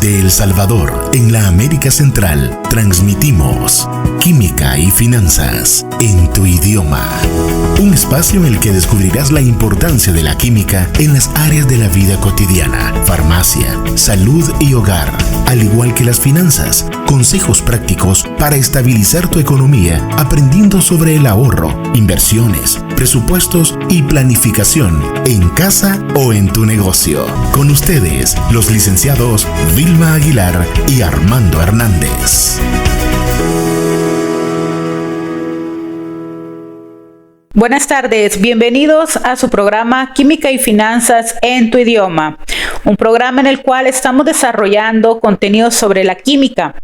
Desde El Salvador, en la América Central, transmitimos Química y Finanzas en tu idioma. Un espacio en el que descubrirás la importancia de la química en las áreas de la vida cotidiana, farmacia, salud y hogar, al igual que las finanzas. Consejos prácticos para estabilizar tu economía, aprendiendo sobre el ahorro, inversiones, presupuestos y planificación en casa o en tu negocio. Con ustedes, los licenciados Vilma Aguilar y Armando Hernández. Buenas tardes, bienvenidos a su programa Química y Finanzas en tu idioma, un programa en el cual estamos desarrollando contenidos sobre la química,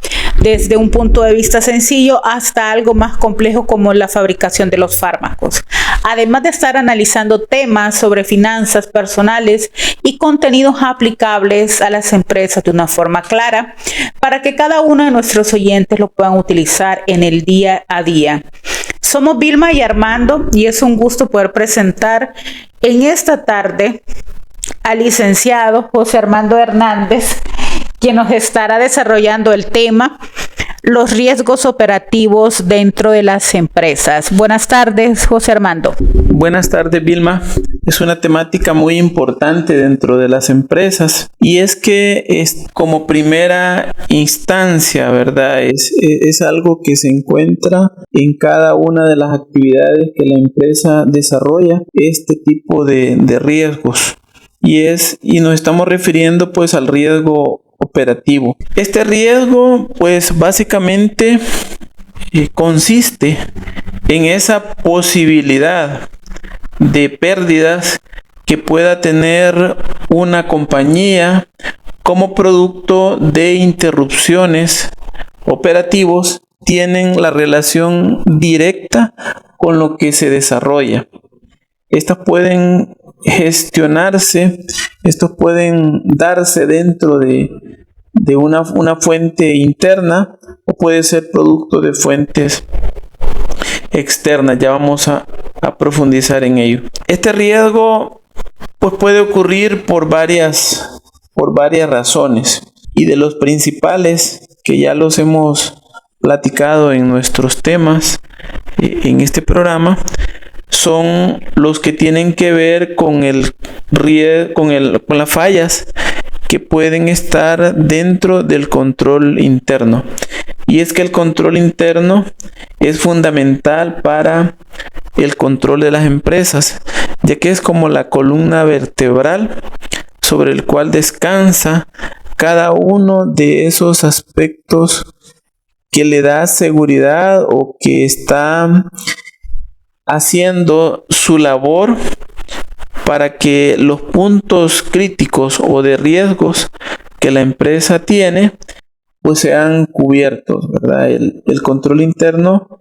desde un punto de vista sencillo hasta algo más complejo como la fabricación de los fármacos, además de estar analizando temas sobre finanzas personales y contenidos aplicables a las empresas de una forma clara para que cada uno de nuestros oyentes lo puedan utilizar en el día a día. Somos Vilma y Armando y es un gusto poder presentar en esta tarde al licenciado José Armando Hernández, quien nos estará desarrollando el tema los riesgos operativos dentro de las empresas. Buenas tardes, José Armando. Buenas tardes, Vilma. Es una temática muy importante dentro de las empresas y es que es como primera instancia, ¿verdad? Es algo que se encuentra en cada una de las actividades que la empresa desarrolla, este tipo de riesgos. Y nos estamos refiriendo pues al riesgo operativo. Este riesgo pues básicamente consiste en esa posibilidad de pérdidas que pueda tener una compañía como producto de interrupciones operativos tienen la relación directa con lo que se desarrolla. Estas pueden gestionarse, estos pueden darse dentro de una fuente interna o puede ser producto de fuentes externas. Ya vamos a profundizar en ello. Este riesgo pues puede ocurrir por varias razones y de los principales que ya los hemos platicado en nuestros temas en este programa son los que tienen que ver con las fallas que pueden estar dentro del control interno. Y es que el control interno es fundamental para el control de las empresas, ya que es como la columna vertebral sobre el cual descansa cada uno de esos aspectos que le da seguridad o que está haciendo su labor para que los puntos críticos o de riesgos que la empresa tiene pues sean cubiertos, ¿verdad? El control interno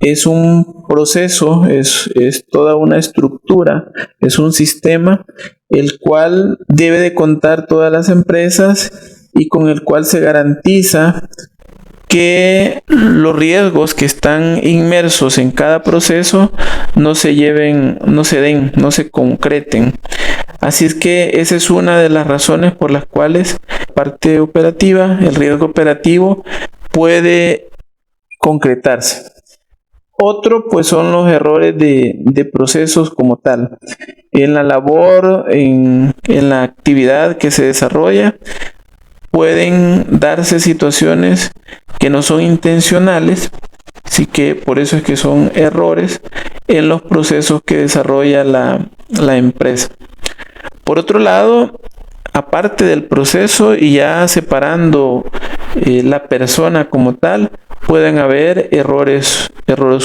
es un proceso, es toda una estructura, es un sistema el cual debe de contar todas las empresas y con el cual se garantiza que los riesgos que están inmersos en cada proceso no se concreten. Así es que esa es una de las razones por las cuales la parte operativa, el riesgo operativo puede concretarse. Otro pues son los errores de procesos como tal. En la labor, en la actividad que se desarrolla, pueden darse situaciones que no son intencionales, así que por eso es que son errores en los procesos que desarrolla la empresa. Por otro lado, aparte del proceso y ya separando la persona como tal, pueden haber errores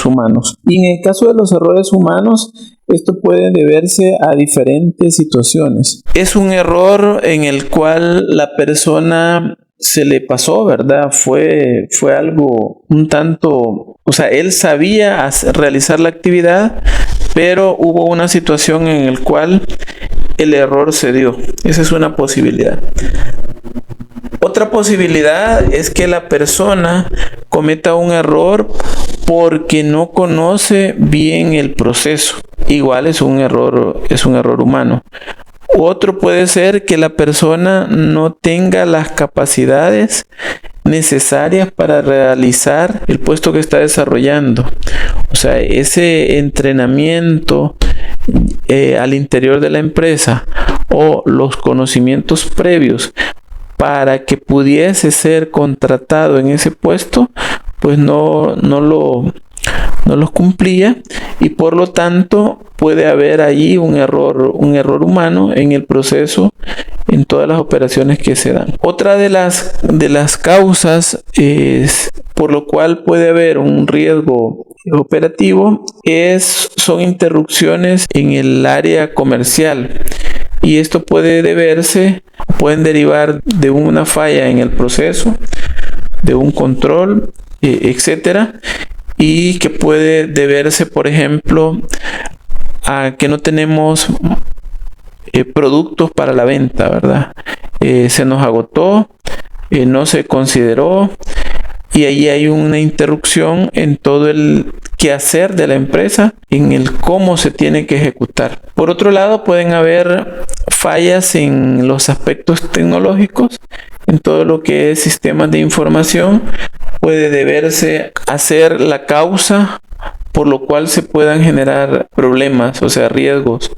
humanos. Y en el caso de los errores humanos, esto puede deberse a diferentes situaciones. Es un error en el cual la persona se le pasó, ¿verdad? Fue algo un tanto, él sabía realizar la actividad, pero hubo una situación en la cual el error se dio. Esa es una posibilidad. Otra posibilidad es que la persona cometa un error porque no conoce bien el proceso. Igual es un error humano. Otro puede ser que la persona no tenga las capacidades necesarias para realizar el puesto que está desarrollando. O sea, ese entrenamiento al interior de la empresa o los conocimientos previos para que pudiese ser contratado en ese puesto, pues no los cumplía, y por lo tanto puede haber allí un error humano en el proceso, en todas las operaciones que se dan. Otra de las causas por lo cual puede haber un riesgo operativo son interrupciones en el área comercial, y esto pueden derivar de una falla en el proceso, de un control, etcétera, y que puede deberse, por ejemplo, a que no tenemos productos para la venta, ¿verdad? Se nos agotó, no se consideró, y ahí hay una interrupción en todo el quehacer de la empresa, en el cómo se tiene que ejecutar. Por otro lado, pueden haber fallas en los aspectos tecnológicos, en todo lo que es sistemas de información. Puede deberse a ser la causa por lo cual se puedan generar problemas, o sea, riesgos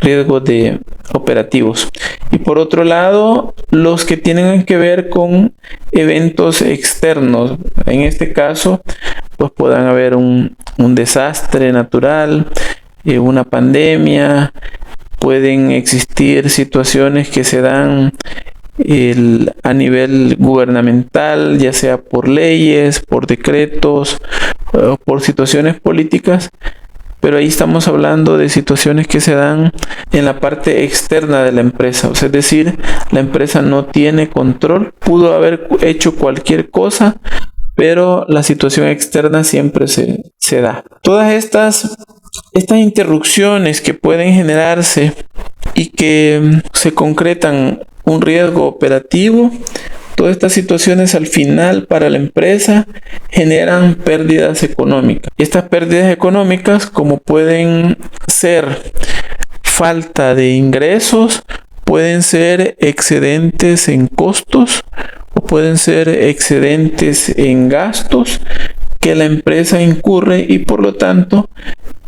de operativos. Y por otro lado, los que tienen que ver con eventos externos. En este caso, pues puedan haber un desastre natural, una pandemia, pueden existir situaciones que se dan a nivel gubernamental, ya sea por leyes, por decretos, o por situaciones políticas, pero ahí estamos hablando de situaciones que se dan en la parte externa de la empresa, o sea, es decir, la empresa no tiene control, pudo haber hecho cualquier cosa, pero la situación externa siempre se da. Todas estas interrupciones que pueden generarse y que se concretan un riesgo operativo, todas estas situaciones al final para la empresa generan pérdidas económicas. Estas pérdidas económicas, como pueden ser falta de ingresos, pueden ser excedentes en costos o pueden ser excedentes en gastos que la empresa incurre, y por lo tanto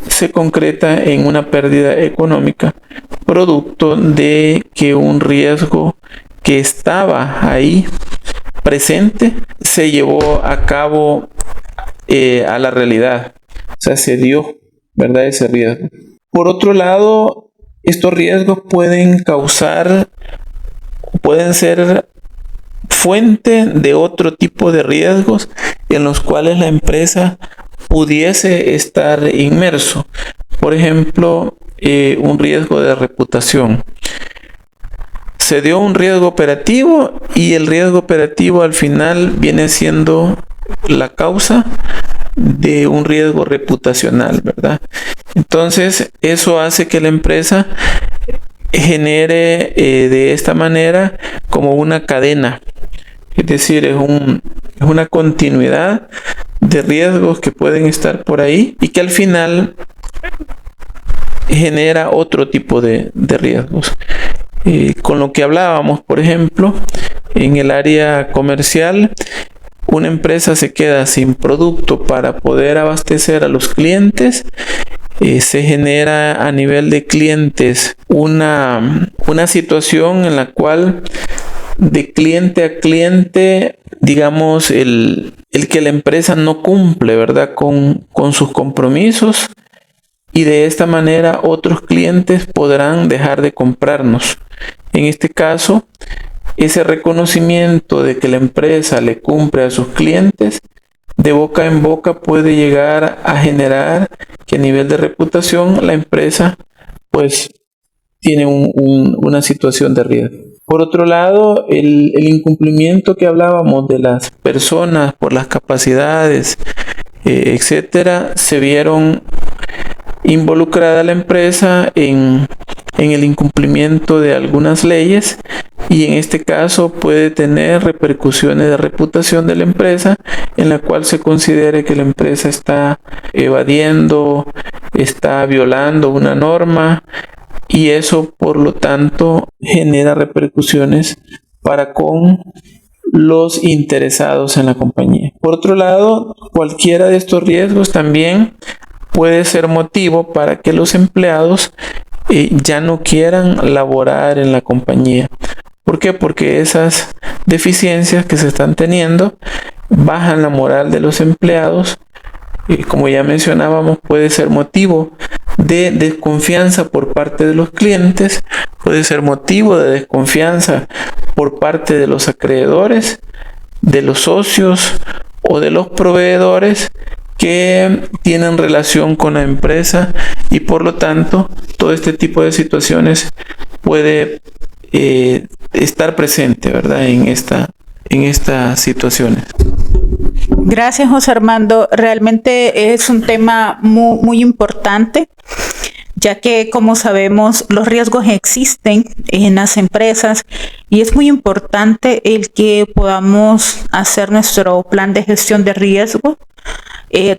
se concreta en una pérdida económica producto de que un riesgo que estaba ahí presente se llevó a cabo a la realidad, o sea, se dio, ¿verdad?, ese riesgo. Por otro lado, estos riesgos pueden ser fuente de otro tipo de riesgos en los cuales la empresa pudiese estar inmerso. Por ejemplo, un riesgo de reputación. Se dio un riesgo operativo y el riesgo operativo al final viene siendo la causa de un riesgo reputacional, ¿verdad? Entonces, eso hace que la empresa genere de esta manera como una cadena, es decir, es una continuidad de riesgos que pueden estar por ahí y que al final genera otro tipo de riesgos. Con lo que hablábamos, por ejemplo, en el área comercial, una empresa se queda sin producto para poder abastecer a los clientes. Se genera a nivel de clientes una situación en la cual de cliente a cliente, digamos, el que la empresa no cumple, ¿verdad?, con sus compromisos, y de esta manera otros clientes podrán dejar de comprarnos. En este caso, ese reconocimiento de que la empresa le cumple a sus clientes, de boca en boca puede llegar a generar que a nivel de reputación la empresa pues tiene una situación de riesgo. Por otro lado, el incumplimiento que hablábamos de las personas por las capacidades, etcétera, se vieron involucrada la empresa en el incumplimiento de algunas leyes, y en este caso puede tener repercusiones de reputación de la empresa, en la cual se considere que la empresa está evadiendo, está violando una norma, y eso por lo tanto genera repercusiones para con los interesados en la compañía. Por otro lado, cualquiera de estos riesgos también puede ser motivo para que los empleados ya no quieran laborar en la compañía. ¿Por qué? Porque esas deficiencias que se están teniendo bajan la moral de los empleados. Como ya mencionábamos, puede ser motivo de desconfianza por parte de los clientes, puede ser motivo de desconfianza por parte de los acreedores, de los socios o de los proveedores que tienen relación con la empresa, y por lo tanto todo este tipo de situaciones puede estar presente, ¿verdad?, en estas situaciones. Gracias, José Armando. Realmente es un tema muy, muy importante, ya que, como sabemos, los riesgos existen en las empresas y es muy importante el que podamos hacer nuestro plan de gestión de riesgo,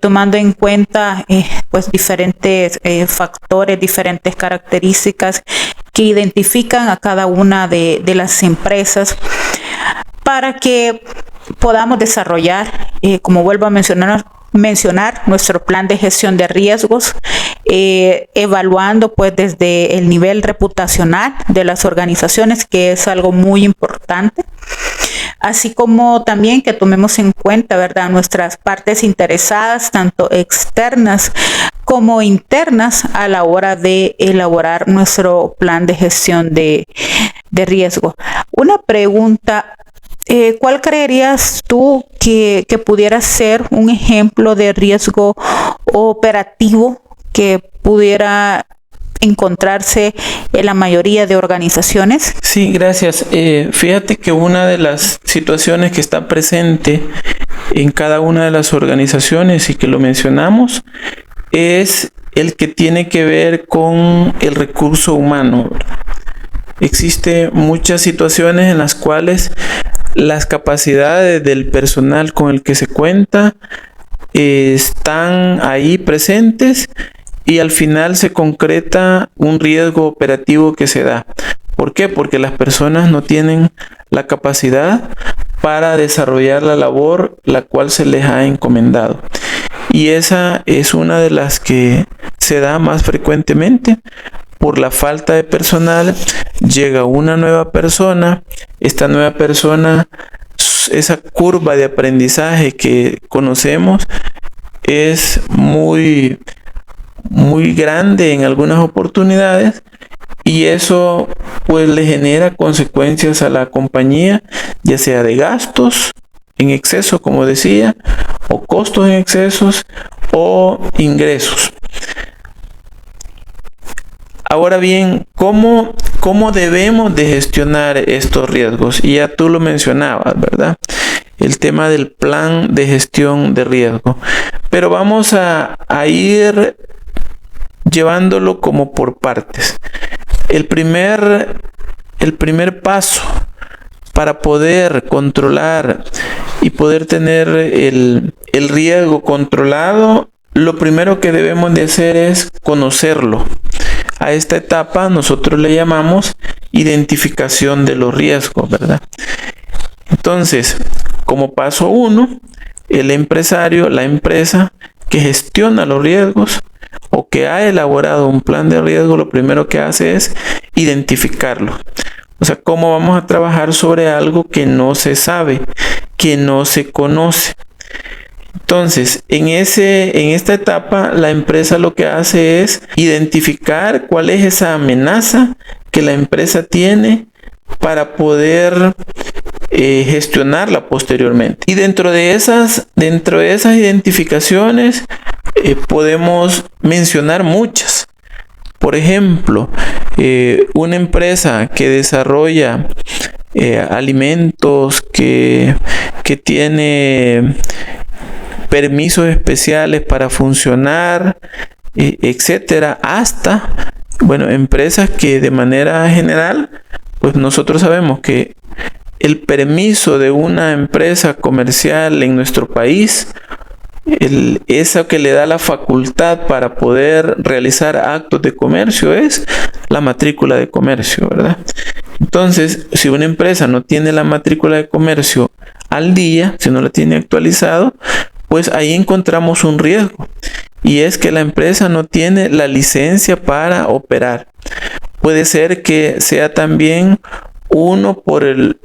tomando en cuenta pues diferentes factores, diferentes características que identifican a cada una de las empresas, para que podamos desarrollar, como vuelvo a mencionar, nuestro plan de gestión de riesgos, evaluando pues desde el nivel reputacional de las organizaciones, que es algo muy importante, así como también que tomemos en cuenta, ¿verdad?, nuestras partes interesadas, tanto externas como internas, a la hora de elaborar nuestro plan de gestión de riesgo. Una pregunta: ¿cuál creerías tú que pudiera ser un ejemplo de riesgo operativo que pudiera encontrarse en la mayoría de organizaciones? Sí, gracias. Fíjate que una de las situaciones que está presente en cada una de las organizaciones, y que lo mencionamos, es el que tiene que ver con el recurso humano, ¿verdad? Existen muchas situaciones en las cuales las capacidades del personal con el que se cuenta están ahí presentes, y al final se concreta un riesgo operativo que se da. ¿Por qué? Porque las personas no tienen la capacidad para desarrollar la labor la cual se les ha encomendado. Y esa es una de las que se da más frecuentemente. Por la falta de personal, llega una nueva persona. Esta nueva persona, esa curva de aprendizaje que conocemos, es muy grande en algunas oportunidades, y eso pues le genera consecuencias a la compañía, ya sea de gastos en exceso, como decía, o costos en excesos, o ingresos. Ahora bien, ¿cómo debemos de gestionar estos riesgos? Y ya tú lo mencionabas, ¿verdad? El tema del plan de gestión de riesgo. Pero vamos a ir llevándolo como por partes. El primer paso para poder controlar y poder tener el riesgo controlado, lo primero que debemos de hacer es conocerlo. A esta etapa nosotros le llamamos identificación de los riesgos, ¿verdad? Entonces, como paso 1, el empresario, la empresa que gestiona los riesgos o que ha elaborado un plan de riesgo, lo primero que hace es identificarlo. O sea, ¿cómo vamos a trabajar sobre algo que no se sabe, que no se conoce? Entonces, en esta etapa, la empresa lo que hace es identificar cuál es esa amenaza que la empresa tiene para poder gestionarla posteriormente. Y dentro de esas identificaciones podemos mencionar muchas. Por ejemplo, una empresa que desarrolla alimentos, que tiene permisos especiales para funcionar, etcétera, hasta, empresas que de manera general, pues nosotros sabemos que el permiso de una empresa comercial en nuestro país eso que le da la facultad para poder realizar actos de comercio es la matrícula de comercio, ¿verdad? Entonces, si una empresa no tiene la matrícula de comercio al día, si no la tiene actualizado, pues ahí encontramos un riesgo, y es que la empresa no tiene la licencia para operar. Puede ser que sea también uno por el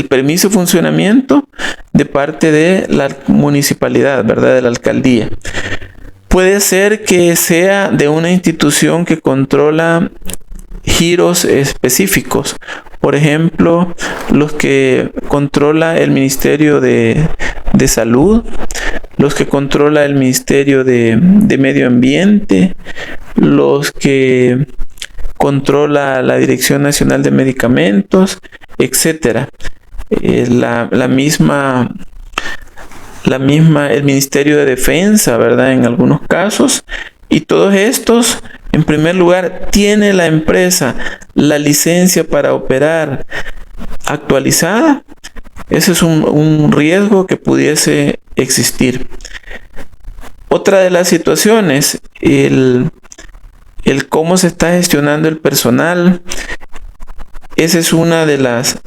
permiso de funcionamiento de parte de la municipalidad, ¿verdad? De la alcaldía. Puede ser que sea de una institución que controla giros específicos. Por ejemplo, los que controla el Ministerio de Salud, los que controla el Ministerio de Medio Ambiente, los que controla la Dirección Nacional de Medicamentos, etcétera. El Ministerio de Defensa, ¿verdad? En algunos casos. Y todos estos, en primer lugar, ¿tiene la empresa la licencia para operar actualizada? Ese es un riesgo que pudiese existir. Otra de las situaciones, el cómo se está gestionando el personal. Esa es una de las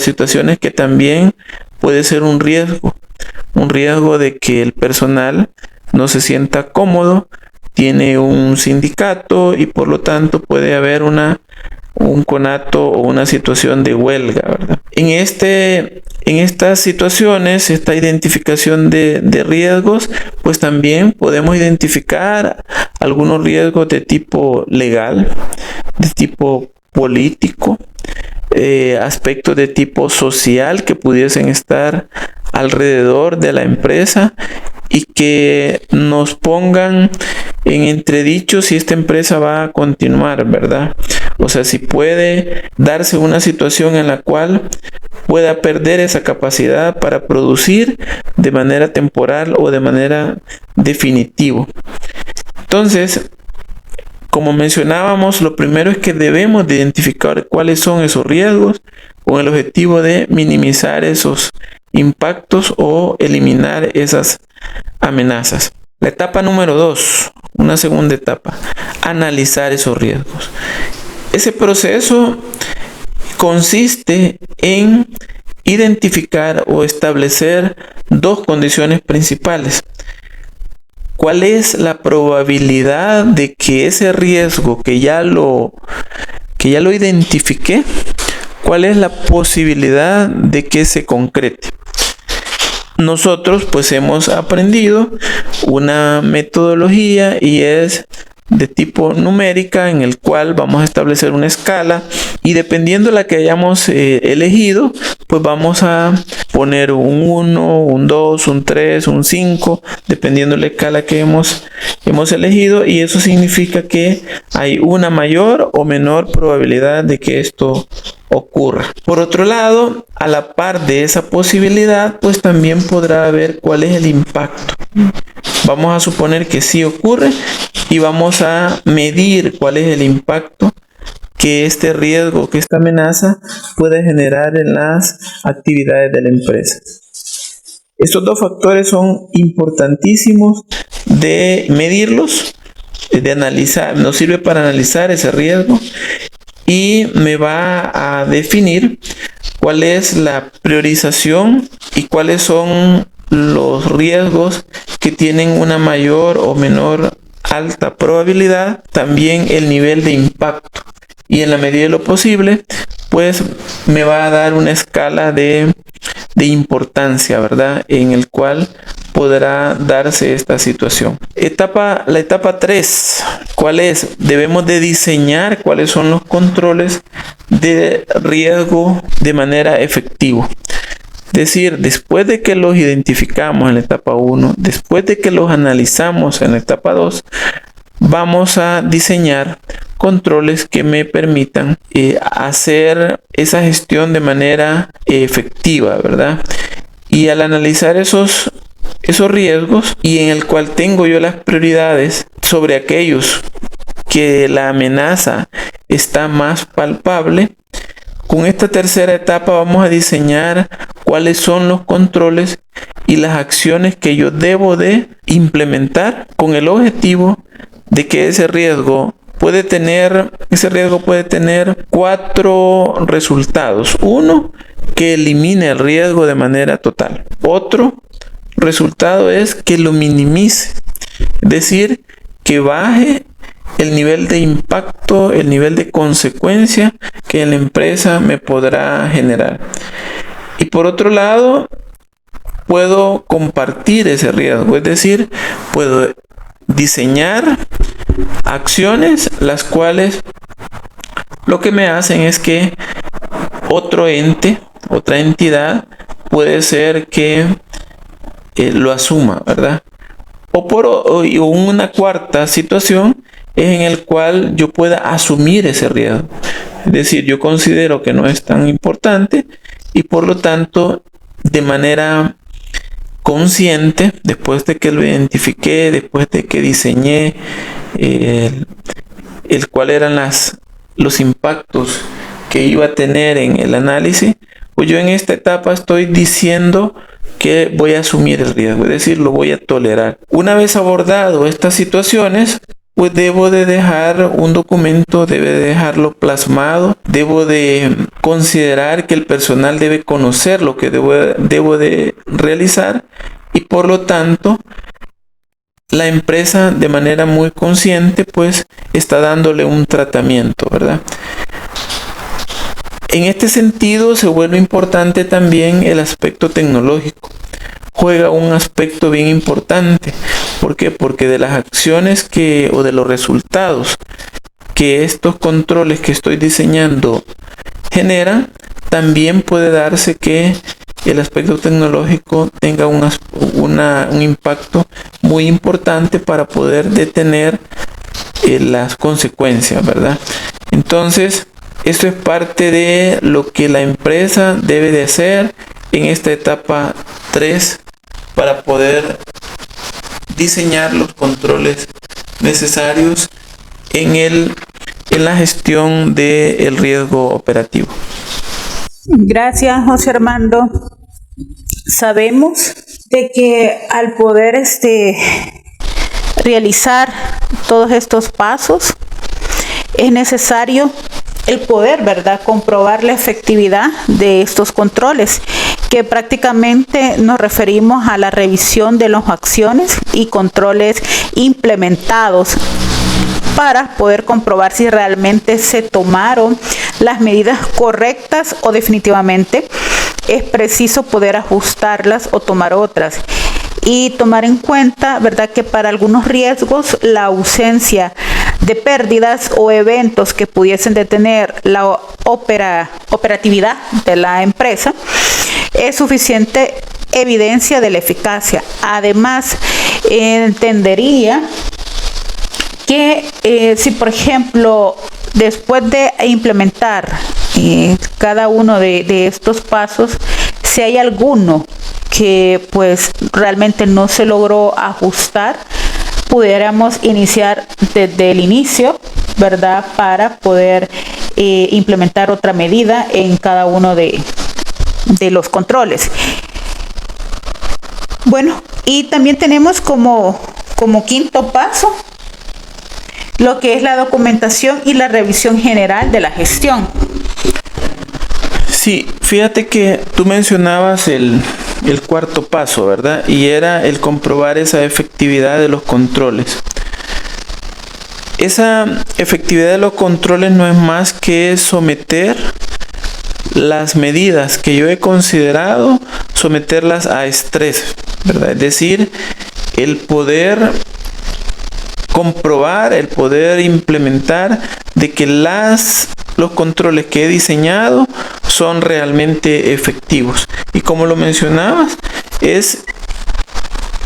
situaciones que también puede ser un riesgo de que el personal no se sienta cómodo, tiene un sindicato y por lo tanto puede haber un conato o una situación de huelga, ¿verdad? En estas situaciones, esta identificación de riesgos, pues también podemos identificar algunos riesgos de tipo legal, de tipo político, aspectos de tipo social que pudiesen estar alrededor de la empresa y que nos pongan en entredicho si esta empresa va a continuar, ¿verdad? O sea, si puede darse una situación en la cual pueda perder esa capacidad para producir de manera temporal o de manera definitiva. Entonces, como mencionábamos, lo primero es que debemos de identificar cuáles son esos riesgos con el objetivo de minimizar esos impactos o eliminar esas amenazas. La etapa número 2, una segunda etapa, analizar esos riesgos. Ese proceso consiste en identificar o establecer dos condiciones principales. ¿Cuál es la probabilidad de que ese riesgo que ya lo identifiqué, cuál es la posibilidad de que se concrete? Nosotros pues hemos aprendido una metodología y es de tipo numérica, en el cual vamos a establecer una escala y dependiendo de la que hayamos elegido, pues vamos a poner un 1, un 2, un 3, un 5, dependiendo de la escala que hemos elegido, y eso significa que hay una mayor o menor probabilidad de que esto ocurra. Por otro lado, a la par de esa posibilidad, pues también podrá ver cuál es el impacto. Vamos a suponer que sí ocurre y vamos a medir cuál es el impacto que este riesgo, que esta amenaza puede generar en las actividades de la empresa. Estos dos factores son importantísimos de medirlos, de analizar, nos sirve para analizar ese riesgo y me va a definir cuál es la priorización y cuáles son los riesgos que tienen una mayor o menor alta probabilidad, también el nivel de impacto, y en la medida de lo posible pues me va a dar una escala de importancia, ¿verdad? En el cual podrá darse esta situación. La etapa 3, ¿cuál es? Debemos de diseñar cuáles son los controles de riesgo de manera efectiva. Es decir, después de que los identificamos en la etapa 1, después de que los analizamos en la etapa 2, vamos a diseñar controles que me permitan hacer esa gestión de manera efectiva, ¿verdad? Y al analizar esos riesgos y en el cual tengo yo las prioridades sobre aquellos que la amenaza está más palpable, con esta tercera etapa vamos a diseñar cuáles son los controles y las acciones que yo debo de implementar con el objetivo de que ese riesgo puede tener 4 resultados. Uno, que elimine el riesgo de manera total. Otro resultado es que lo minimice, es decir, que baje el nivel de impacto, el nivel de consecuencia que la empresa me podrá generar. Y por otro lado, puedo compartir ese riesgo, es decir, puedo diseñar acciones las cuales lo que me hacen es que otro ente, otra entidad, puede ser que lo asuma, ¿verdad? O una cuarta situación es en el cual yo pueda asumir ese riesgo. Es decir, yo considero que no es tan importante y por lo tanto, de manera consciente, después de que lo identifiqué, después de que diseñé el cuál eran los impactos que iba a tener en el análisis, pues yo en esta etapa estoy diciendo que voy a asumir el riesgo, es decir, lo voy a tolerar. Una vez abordado estas situaciones, pues debo de dejar un documento, debe de dejarlo plasmado, debo de considerar que el personal debe conocer lo que debo de realizar y por lo tanto la empresa de manera muy consciente pues está dándole un tratamiento, ¿verdad? En este sentido se vuelve importante también el aspecto tecnológico. Juega un aspecto bien importante. ¿Por qué? Porque de las acciones o de los resultados que estos controles que estoy diseñando generan, también puede darse que el aspecto tecnológico tenga un impacto muy importante para poder detener las consecuencias, ¿verdad? Entonces, esto es parte de lo que la empresa debe de hacer en esta etapa 3 para poder diseñar los controles necesarios en la gestión del riesgo operativo. Gracias, José Armando. Sabemos de que al poder realizar todos estos pasos es necesario el poder, ¿verdad?, comprobar la efectividad de estos controles, que prácticamente nos referimos a la revisión de las acciones y controles implementados para poder comprobar si realmente se tomaron las medidas correctas o definitivamente es preciso poder ajustarlas o tomar otras. Y tomar en cuenta, ¿verdad?, que para algunos riesgos la ausencia de pérdidas o eventos que pudiesen detener la operatividad de la empresa es suficiente evidencia de la eficacia. Además, entendería que si, por ejemplo, después de implementar cada uno de estos pasos, si hay alguno que pues realmente no se logró ajustar, pudiéramos iniciar desde el inicio, ¿verdad?, para poder implementar otra medida en cada uno de los controles. Bueno, y también tenemos como quinto paso lo que es la documentación y la revisión general de la gestión. Sí, fíjate que tú mencionabas el cuarto paso, ¿verdad? Y era el comprobar esa efectividad de los controles. Esa efectividad de los controles no es más que someter las medidas que yo he considerado, someterlas a estrés, ¿verdad? Es decir, el poder comprobar, el poder implementar de que los controles que he diseñado son realmente efectivos. Y como lo mencionabas, es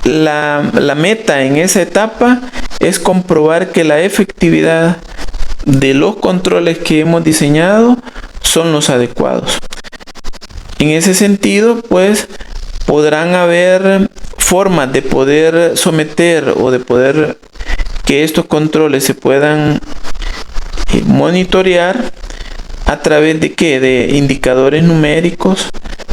la meta en esa etapa es comprobar que la efectividad de los controles que hemos diseñado son los adecuados. En ese sentido, pues, podrán haber formas de poder someter o de poder que estos controles se puedan monitorear a través de ¿qué? De indicadores numéricos,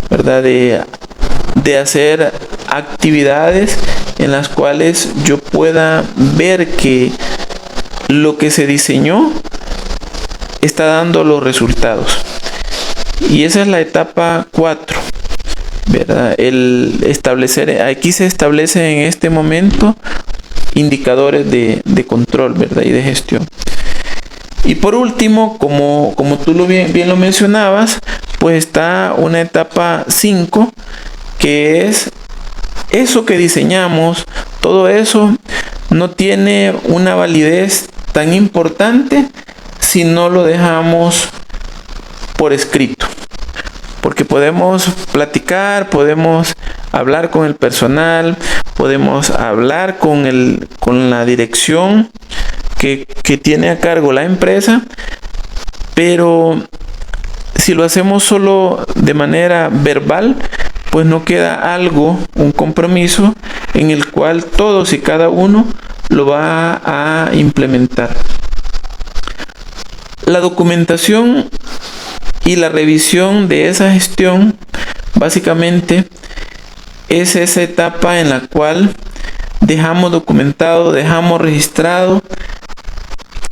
¿verdad? De hacer actividades en las cuales yo pueda ver que lo que se diseñó está dando los resultados. Y esa es la etapa 4, ¿verdad? El establecer, aquí se establece en este momento indicadores de control, ¿verdad? Y de gestión. Y por último, como tú bien lo mencionabas, pues está una etapa 5, que es eso que diseñamos. Todo eso no tiene una validez tan importante si no lo dejamos por escrito, porque podemos platicar, podemos hablar con el personal, podemos hablar con la dirección que tiene a cargo la empresa, pero si lo hacemos solo de manera verbal, pues no queda algo, un compromiso en el cual todos y cada uno lo va a implementar. La documentación y la revisión de esa gestión básicamente es esa etapa en la cual dejamos documentado, dejamos registrado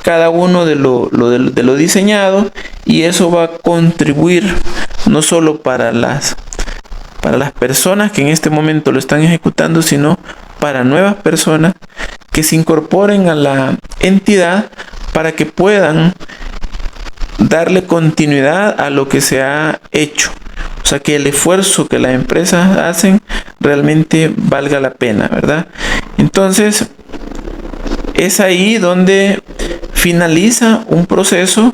cada uno de lo diseñado, y eso va a contribuir no solo para las personas que en este momento lo están ejecutando, sino para nuevas personas que se incorporen a la entidad para que puedan darle continuidad a lo que se ha hecho. O sea, que el esfuerzo que las empresas hacen realmente valga la pena, ¿verdad? Entonces, es ahí donde finaliza un proceso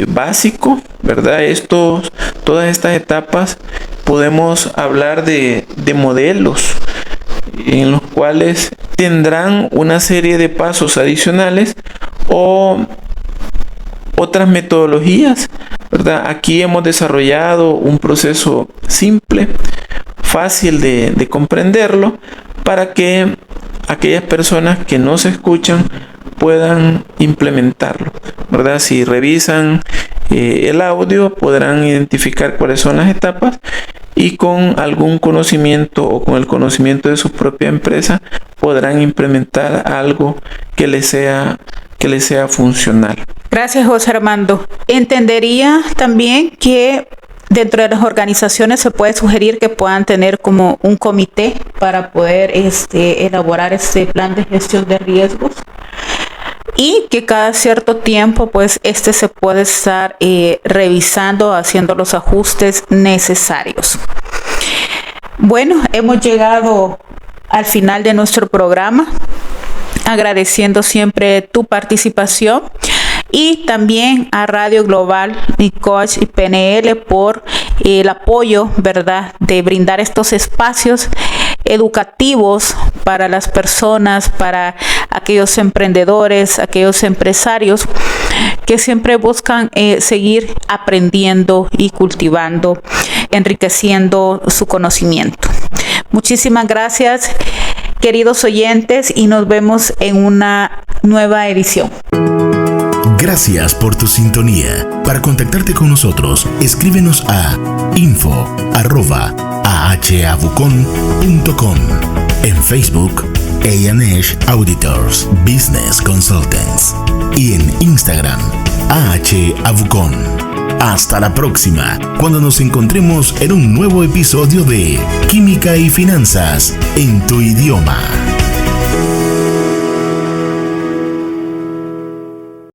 básico, ¿verdad? Todas estas etapas podemos hablar de modelos en los cuales tendrán una serie de pasos adicionales o otras metodologías, ¿verdad? Aquí hemos desarrollado un proceso simple, fácil de comprenderlo, para que aquellas personas que no se escuchan puedan implementarlo, ¿verdad? Si revisan el audio, podrán identificar cuáles son las etapas, y con algún conocimiento o con el conocimiento de su propia empresa podrán implementar algo que les sea funcional. Gracias, José Armando. Entendería también que dentro de las organizaciones se puede sugerir que puedan tener como un comité para poder elaborar este plan de gestión de riesgos, y que cada cierto tiempo pues se puede estar revisando, haciendo los ajustes necesarios. Bueno, hemos llegado al final de nuestro programa, agradeciendo siempre tu participación, y también a Radio Global y Coach y PNL por el apoyo, ¿verdad?, de brindar estos espacios educativos para las personas, para aquellos emprendedores, aquellos empresarios que siempre buscan seguir aprendiendo y cultivando, enriqueciendo su conocimiento. Muchísimas gracias, queridos oyentes, y nos vemos en una nueva edición. Gracias por tu sintonía. Para contactarte con nosotros, escríbenos a info@ahavucon.com, en Facebook, A&H Auditors Business Consultants, y en Instagram, ahavucon. Hasta la próxima, cuando nos encontremos en un nuevo episodio de Química y Finanzas en tu idioma.